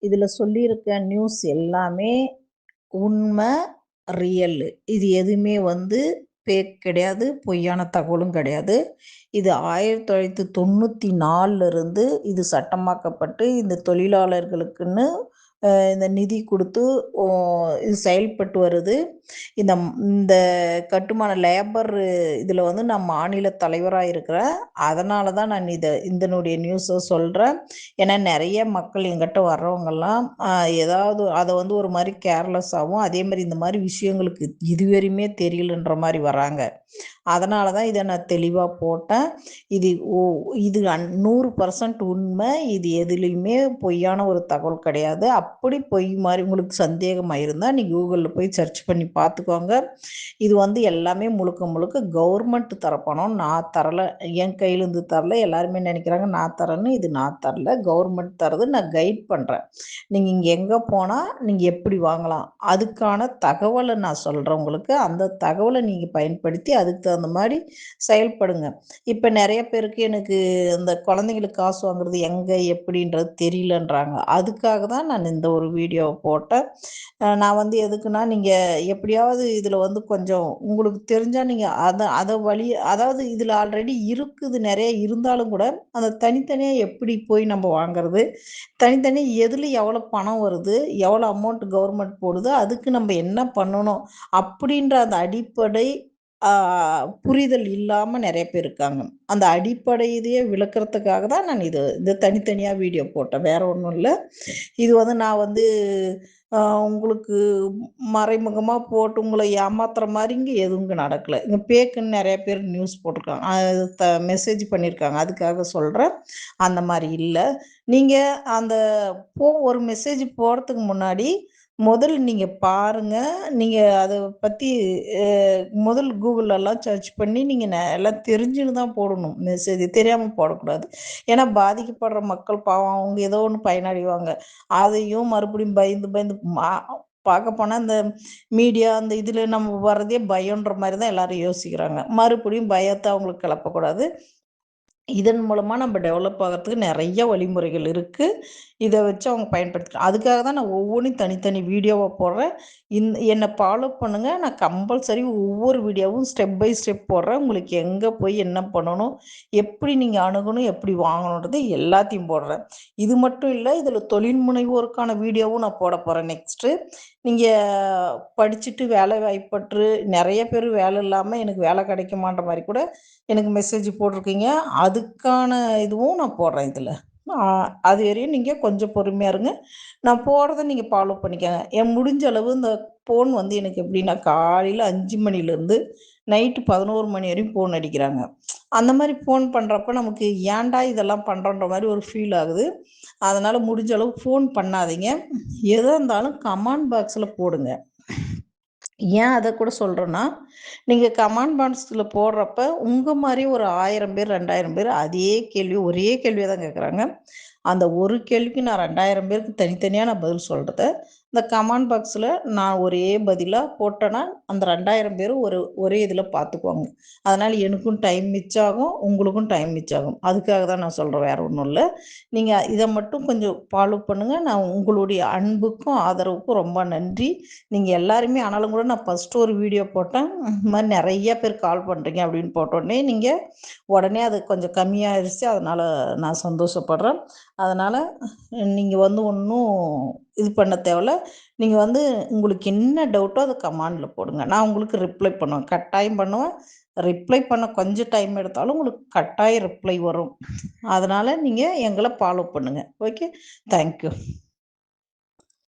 இதுல சொல்லியிருக்க நியூஸ் எல்லாமே உண்மை, ரியல். இது எதுவுமே ஃபேக் கிடையாது, பொய்யான தகவலும் கிடையாது. இது 1994 இருந்து இது சட்டமாக்கப்பட்டு இந்த தொழிலாளர்களுக்குன்னு இந்த நிதி கொடுத்து இது செயல்பட்டு வருது. இந்த இந்த கட்டுமான லேபர் இதில் நான் மாநில தலைவராக இருக்கிறேன். அதனால தான் நான் இதனுடைய நியூஸை சொல்கிறேன். ஏன்னா நிறைய மக்கள் எங்கிட்ட வர்றவங்கெல்லாம் ஏதாவது அதை ஒரு மாதிரி கேர்லெஸ்ஸாகவும், அதே மாதிரி இந்த மாதிரி விஷயங்களுக்கு இதுவரையுமே தெரியலன்ற மாதிரி வராங்க. அதனால தான் இதை நான் தெளிவாக போட்டேன். இது இது 100% உண்மை. இது எதுலேயுமே பொய்யான ஒரு தகவல் கிடையாது. அப்படி பொய் மாதிரி உங்களுக்கு சந்தேகமாக இருந்தால் நீங்கள் கூகுளில் போய் சர்ச் பண்ணி பார்த்துக்கோங்க. இது எல்லாமே முழுக்க முழுக்க கவர்மெண்ட் தர பணம். நான் தரலை, என் கையிலேருந்து தரல. எல்லாருமே நினைக்கிறாங்க நான் தரேன்னு. இது நான் தரல, கவர்மெண்ட் தரது. நான் கைட் பண்ணுறேன். நீங்கள் இங்கே எங்கே போனால் நீங்கள் எப்படி வாங்கலாம் அதுக்கான தகவலை நான் சொல்கிறேன் உங்களுக்கு. அந்த தகவலை நீங்கள் பயன்படுத்தி அதுக்கு தகுந்த மாதிரி செயல்படுங்க. இப்போ நிறைய பேருக்கு எனக்கு இந்த குழந்தைங்களுக்கு காசு வாங்குறது எங்கே எப்படின்றது தெரியலன்றாங்க. அதுக்காக தான் நான் இந்த ஒரு வீடியோவை போட்டேன். நான் எதுக்குன்னா, நீங்கள் எப்படியாவது இதில் கொஞ்சம் உங்களுக்கு தெரிஞ்சால் நீங்கள் அதை வழி, அதாவது இதில் ஆல்ரெடி இருக்குது நிறைய இருந்தாலும் கூட அந்த தனித்தனியாக எப்படி போய் நம்ம வாங்குறது, தனித்தனி எதில் எவ்வளோ பணம் வருது, எவ்வளோ அமௌண்ட் கவர்மெண்ட் போடுது, அதுக்கு நம்ம என்ன பண்ணணும் அப்படின்ற அந்த அடிப்படை புரிதல் இல்லாமல் நிறைய பேர் இருக்காங்க. அந்த அடிப்படை இதையே விளக்குறதுக்காக தான் நான் இது தனித்தனியாக வீடியோ போட்டேன். வேற ஒன்றும் இல்லை. இது நான் உங்களுக்கு மறைமுகமாக போட்டு உங்களை ஏமாத்துற மாதிரி இங்கே எதுவும் நடக்கலை. இங்கே பேக்குன்னு நிறைய பேர் நியூஸ் போட்டிருக்காங்க, மெசேஜ் பண்ணியிருக்காங்க. அதுக்காக சொல்கிறேன். அந்த மாதிரி இல்லை. நீங்கள் அந்த ஒரு மெசேஜ் போகிறதுக்கு முன்னாடி முதல் நீங்கள் பாருங்கள். நீங்கள் அதை பற்றி முதல் கூகுளெல்லாம் சர்ச் பண்ணி நீங்கள் எல்லாம் தெரிஞ்சுன்னு தான் போடணும். மெசேஜ் தெரியாமல் போடக்கூடாது. ஏன்னா பாதிக்கப்படுற மக்கள் பாவம், அவங்க ஏதோ ஒன்று பயனடைவாங்க. அதையும் மறுபடியும் பயந்து பயந்து பார்க்க போனால் இந்த மீடியா அந்த இதில் நம்ம வர்றதே பயன்ற மாதிரி தான் எல்லாரும் யோசிக்கிறாங்க. மறுபடியும் பயத்தை அவங்களுக்கு கிளப்பக்கூடாது. இதன் மூலமாக நம்ம டெவலப் ஆகிறதுக்கு நிறைய வழிமுறைகள் இருக்குது. இதை வச்சு அவங்க பயன்படுத்திக்கலாம். அதுக்காக தான் நான் ஒவ்வொன்றையும் தனித்தனி வீடியோவாக போடுறேன். என்னை ஃபாலோ பண்ணுங்கள். நான் கம்பல்சரி ஒவ்வொரு வீடியோவும் ஸ்டெப் பை ஸ்டெப் போடுறேன். உங்களுக்கு எங்கே போய் என்ன பண்ணணும், எப்படி நீங்கள் அணுகணும், எப்படி வாங்கணுன்றது எல்லாத்தையும் போடுறேன். இது மட்டும் இல்லை, இதில் தொழில் முனைவோருக்கான வீடியோவும் நான் போட போகிறேன் நெக்ஸ்ட்டு. நீங்கள் படிச்சுட்டு வேலை வாய்ப்பற்று நிறைய பேர் வேலை இல்லாமல் எனக்கு வேலை கிடைக்குமான்ற மாதிரி கூட எனக்கு மெசேஜ் போட்டிருக்கீங்க. அதுக்கான இதுவும் நான் போடுறேன் இதில். அது வரையும் நீங்கள் கொஞ்சம் பொறுமையாக இருங்க. நான் போடுறத நீங்கள் ஃபாலோ பண்ணிக்கோங்க. என் முடிஞ்ச அளவு இந்த ஃபோன் எனக்கு எப்படின்னா, காலையில் 5 மணிலேருந்து நைட்டு 11 மணி வரையும் ஃபோன் அடிக்கிறாங்க. அந்த மாதிரி ஃபோன் பண்ணுறப்ப நமக்கு ஏன்டா இதெல்லாம் பண்ணுறோன்ற மாதிரி ஒரு ஃபீல் ஆகுது. அதனால் முடிஞ்ச அளவு ஃபோன் பண்ணாதீங்க. எதாக இருந்தாலும் கமெண்ட் பாக்ஸில் போடுங்க. ஏன் அதை கூட சொல்கிறேன்னா, நீங்கள் கமெண்ட் பாக்ஸில் போடுறப்ப உங்கள் மாதிரி ஒரு 1000 பேர் 2000 பேர் அதே கேள்வி ஒரே கேள்வியை தான் கேட்குறாங்க. அந்த ஒரு கேள்விக்கு நான் 2000 பேருக்கு தனித்தனியாக நான் பதில் சொல்கிறத இந்த கமெண்ட் பாக்ஸில் நான் ஒரே பதிலாக போட்டேன்னா அந்த 2000 பேரும் ஒரே இதில் பார்த்துக்குவாங்க. அதனால் எனக்கும் டைம் மிச்சம் ஆகும், உங்களுக்கும் டைம் மிச்சம் ஆகும். அதுக்காக தான் நான் சொல்கிறேன், வேறு ஒன்றும் இல்லை. நீங்கள் இதை மட்டும் கொஞ்சம் ஃபாலோ பண்ணுங்கள். நான் உங்களுடைய அன்புக்கும் ஆதரவுக்கும் ரொம்ப நன்றி. நீங்கள் எல்லாருமே, ஆனாலும் கூட நான் ஃபஸ்ட்டு ஒரு வீடியோ போட்டேன், இந்த மாதிரி நிறைய பேர் கால் பண்ணுறீங்க அப்படின்னு போட்டோடனே நீங்கள் உடனே அது கொஞ்சம் கம்மியாகிடுச்சு. அதனால் நான் சந்தோஷப்படுறேன். அதனால் நீங்கள் ஒன்றும் இது பண்ண தேவையில்ல. நீங்கள் உங்களுக்கு என்ன டவுட்டோ அதை கமெண்டில் போடுங்க. நான் உங்களுக்கு ரிப்ளை பண்ணுவேன், கட்டாயம் பண்ணுவேன். ரிப்ளை பண்ண கொஞ்சம் டைம் எடுத்தாலும் உங்களுக்கு கட்டாயம் ரிப்ளை வரும். அதனால் நீங்கள் எங்களை ஃபாலோ பண்ணுங்கள். Okay, thank you.